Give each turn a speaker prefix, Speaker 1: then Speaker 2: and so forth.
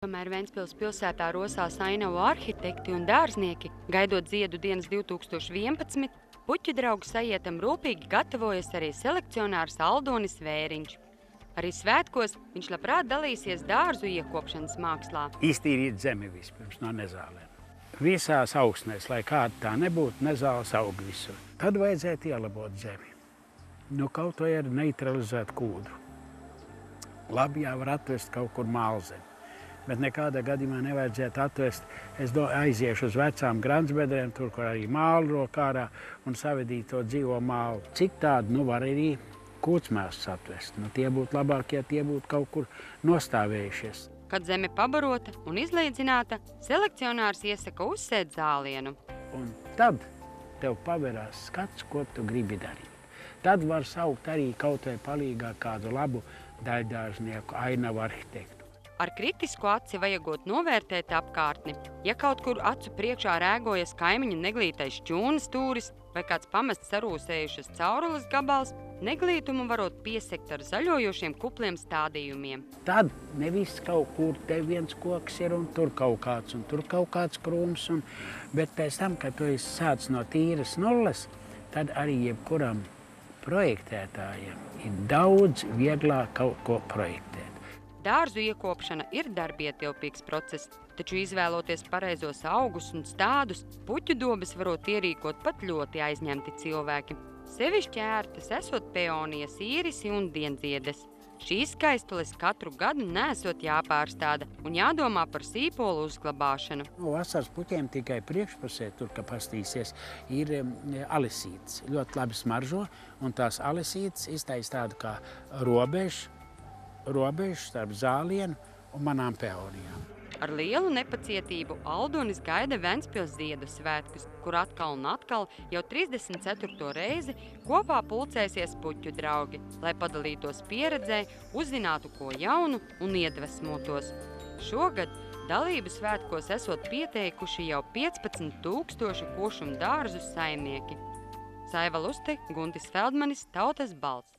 Speaker 1: Kamēr Ventspils pilsētā rosās ainavu arhitekti un dārznieki, gaidot ziedu dienas 2011, puķu draugu sajietam rūpīgi gatavojas arī selekcionārs Aldonis Vēriņš. Arī svētkos viņš labprāt dalīsies dārzu iekopšanas mākslā.
Speaker 2: Iztīrīt zemi vispirms no nezālēm. Visās augsnēs, lai kāda tā nebūtu, nezāles aug visur. Tad vajadzētu ielabot zemi. Nu, kaut vai ar neutralizēt kūdru. Labi jau var atvest kaut kur mālzemi. Bet nekādā gadījumā nevajadzētu atvest. Es aiziešu uz vecām gransbedrēm, tur, kur arī mālu rokārā, un savedīt to dzīvo mālu. Cik tādu, nu, var arī kūtsmēstus atvest. Nu, tie būtu labāk, ja tie būtu kaut kur nostāvējušies.
Speaker 1: Kad zeme pabarota un izlīdzināta, selekcionārs iesaka uzsēt zālienu.
Speaker 2: Un tad tev paverās skats, ko tu gribi darīt. Tad var saukt arī kaut vai palīgā kādu labu daļdārznieku, ainavu arhitektu.
Speaker 1: Ar kritisku aci vajagot novērtēt apkārtni. Ja kaut kur acu priekšā rēgojas kaimiņu neglītais šķūnas stūris vai kāds pamests sarūsējušas caurules gabals, neglītumu varot piesekt ar zaļojošiem kupliem stādījumiem.
Speaker 2: Tad nevis kaut kur te viens koks ir un tur kaut kāds krūms, bet pēc tam, kad tu esi sācis no tīras nulles, tad arī jebkuram projektētājiem ir daudz vieglāk kaut ko projektēt.
Speaker 1: Dārzu iekopšana ir darbietilpīgs process, taču izvēloties pareizos augus un stādus, puķu dobes varot ierīkot pat ļoti aizņemti cilvēki. Sevišķi ērtas esot peonijas, īrisi un diendziedes. Šīs skaistules katru gadu nesot jāpārstāda un jādomā par sīpolu uzglabāšanu.
Speaker 2: Vasaras puķiem tikai priekšpusē, tur, ka pastīsies, ir alisītes. Ļoti labi smaržo, un tās alisītes iztais tādu kā robežu starp zālienu un manām peonijām.
Speaker 1: Ar lielu nepacietību Aldonis gaida Ventspils ziedu svētkus, kur atkal un atkal jau 34. reizi kopā pulcēsies puķu draugi, lai padalītos pieredzē, uzzinātu ko jaunu un iedvesmotos. Šogad dalību svētkos esot pieteikuši jau 15,000 košumu dārzu saimnieki. Saiva Luste, Guntis Feldmanis, Tautas balss.